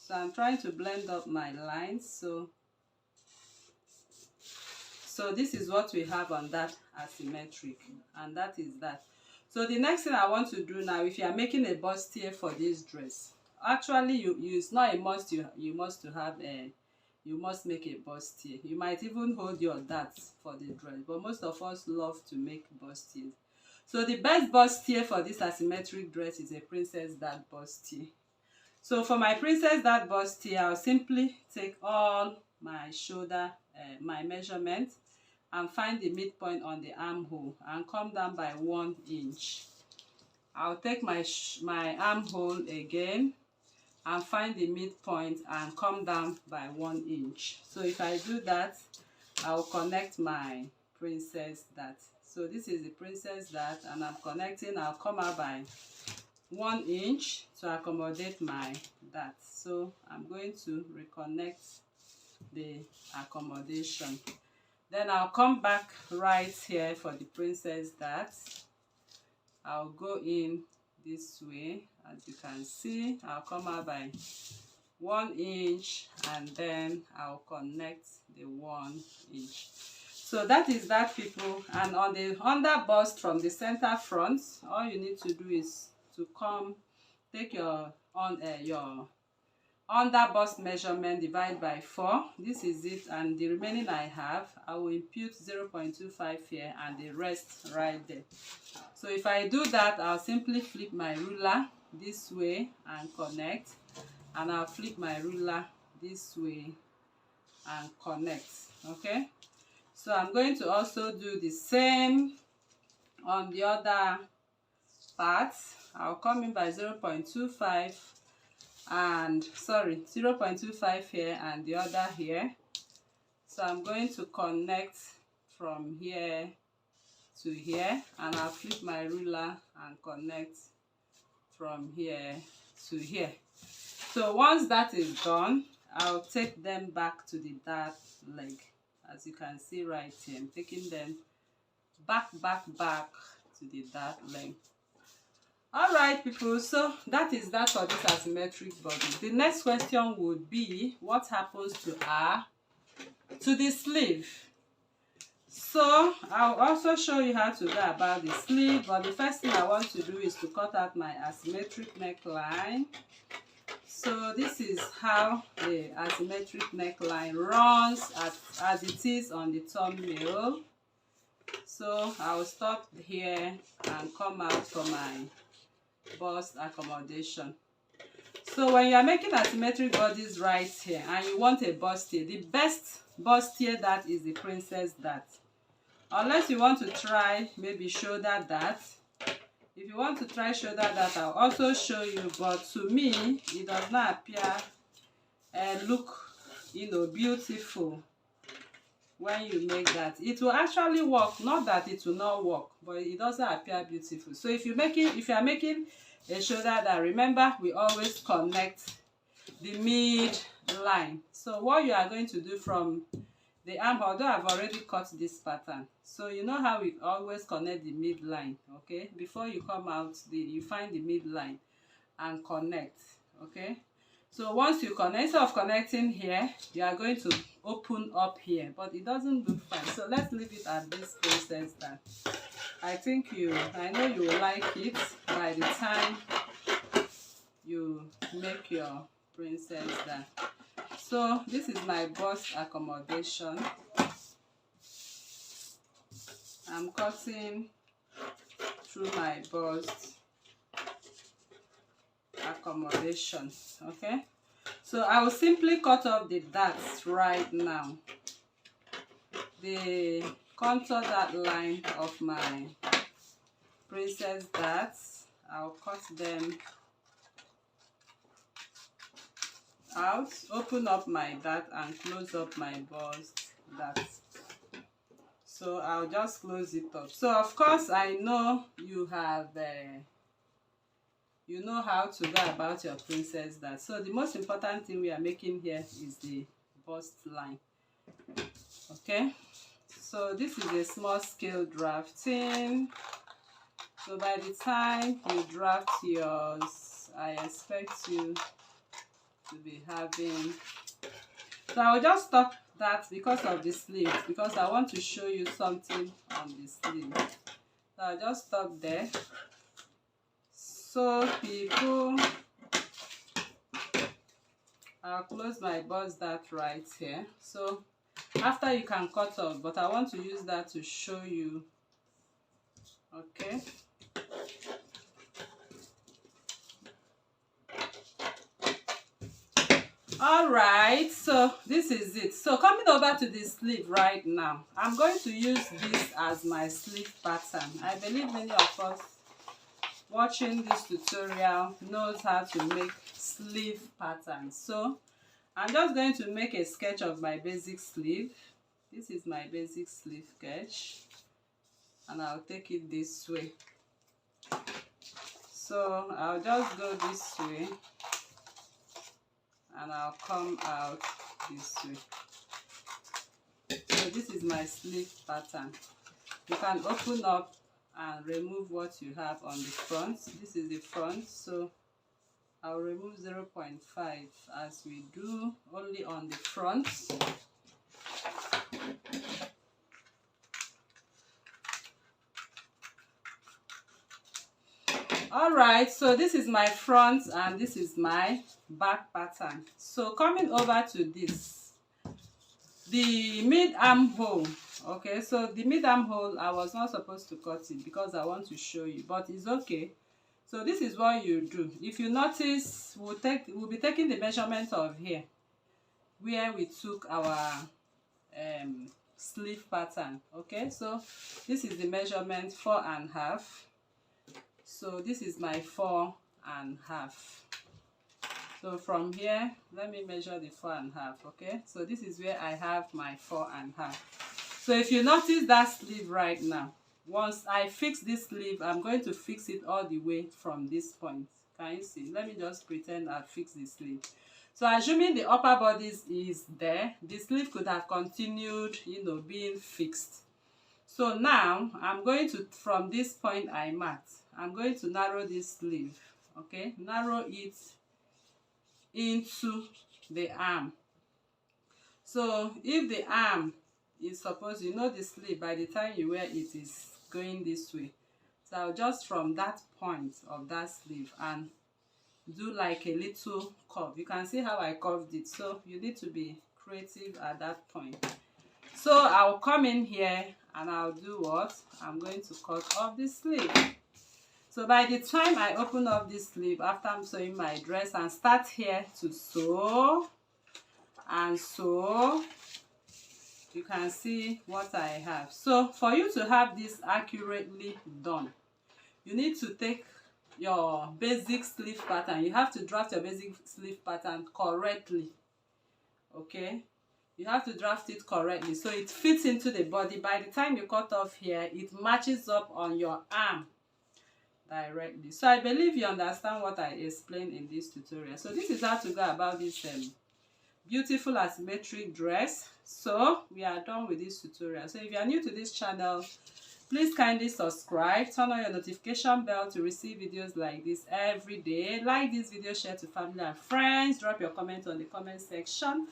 So I'm trying to blend up my lines. So this is what we have on that asymmetric, and that is that. So the next thing I want to do now, if you are making a bustier for this dress, actually it's not a must. You must to have a you must make a bustier. You might even hold your darts for the dress, but most of us love to make bustiers. So the best bustier for this asymmetric dress is a princess dart bustier. So for my princess dart bustier, I'll simply take all my shoulder, my measurement, and find the midpoint on the armhole and come down by 1 inch. I'll take my armhole again and find the midpoint and come down by 1 inch. So if I do that, I'll connect my princess dart. So this is the princess dart, and I'm connecting. I'll come out by 1 inch to accommodate my dart. So I'm going to reconnect the accommodation. Then I'll come back right here for the princess dart. I'll go in this way. As you can see, I'll come out by 1 inch, and then I'll connect the 1 inch. So that is that, people. And on the under bust from the center front, all you need to do is to take your under bust measurement, divide by 4. This is it, and the remaining I will impute 0.25 here and the rest right there. So if I do that, I'll simply flip my ruler this way and connect, and I'll flip my ruler this way and connect. Okay, so I'm going to also do the same on the other part. I'll come in by 0.25 and 0.25 here and the other here. So I'm going to connect from here to here, and I'll flip my ruler and connect from here to here. So once that is done, I'll take them back to the dart leg. As you can see right here, I'm taking them back to the dart leg. Alright, people, so that is that for this asymmetric body. The next question would be, what happens to the sleeve? So I'll also show you how to go about the sleeve, but the first thing I want to do is to cut out my asymmetric neckline. So this is how the asymmetric neckline runs as it is on the thumbnail. So I'll stop here and come out for my bust accommodation. So when you are making asymmetric bodies right here and you want a bustier, the best bustier dart is the princess dart. Unless you want to try maybe shoulder dart. If you want to try shoulder dart, I'll also show you, but to me it does not appear and look beautiful when you make that. It will actually work, not that it will not work, but it doesn't appear beautiful. So if you are making a shoulder dart, remember we always connect the mid line. So what you are going to do from the arm, although I've already cut this pattern, so you know how we always connect the midline. Okay, before you come out, you find the midline and connect. Okay, so once you connect, instead of connecting here, you are going to open up here, but it doesn't look fine. So let's leave it at this princess dart. I know you will like it by the time you make your princess dart. So this is my bust accommodation. I'm cutting through my bust accommodation. Okay, so I will simply cut off the darts right now. The contour dart line of my princess darts, I'll cut them out, open up my dart and close up my bust dart. So I'll just close it up. So of course I know you have you know how to go about your princess dart. So the most important thing we are making here is the bust line. Okay, so this is a small scale drafting. So by the time you draft yours, I expect you to be having. So I will just stop that because of the sleeve, because I want to show you something on the sleeve. So I'll just stop there. So people, I'll close my bust that right here. So after you can cut off, but I want to use that to show you. Okay. All right, so this is it. So coming over to the sleeve right now, I'm going to use this as my sleeve pattern. I believe many of us watching this tutorial knows how to make sleeve patterns. So I'm just going to make a sketch of my basic sleeve. This is my basic sleeve sketch, and I'll take it this way. So I'll just go this way, and I'll come out this way. So this is my sleeve pattern. You can open up and remove what you have on the front. This is the front, so I'll remove 0.5 as we do only on the front. Alright, so this is my front and this is my back pattern. So coming over to this, the mid armhole. Okay, so the mid armhole, I was not supposed to cut it because I want to show you, but it's okay. So this is what you do. If you notice, we'll be taking the measurement of here where we took our sleeve pattern. Okay, so this is the measurement 4.5. So this is my 4.5. So from here, let me measure the 4.5. Okay, so this is where I have my 4.5. So if you notice that sleeve right now, once I fix this sleeve, I'm going to fix it all the way from this point. Can you see? Let me just pretend I fix the sleeve. So assuming the upper body is there, the sleeve could have continued, being fixed. So now I'm going to, from this point I marked, I'm going to narrow this sleeve. Okay, narrow it into the arm. So if the arm is supposed, the sleeve, by the time you wear it is going this way. So I'll just from that point of that sleeve and do like a little curve. You can see how I curved it. So you need to be creative at that point. So I'll come in here and I'll do what? I'm going to cut off the sleeve. So by the time I open up this sleeve, after I'm sewing my dress, and start here to sew and sew, you can see what I have. So for you to have this accurately done, you need to take your basic sleeve pattern. You have to draft your basic sleeve pattern correctly. Okay, you have to draft it correctly so it fits into the body. By the time you cut off here, it matches up on your arm directly. So I believe you understand what I explained in this tutorial. So this is how to go about this beautiful asymmetric dress. So we are done with this tutorial. So if you are new to this channel, please kindly subscribe, turn on your notification bell to receive videos like this every day. Like this video, share to family and friends, drop your comment on the comment section.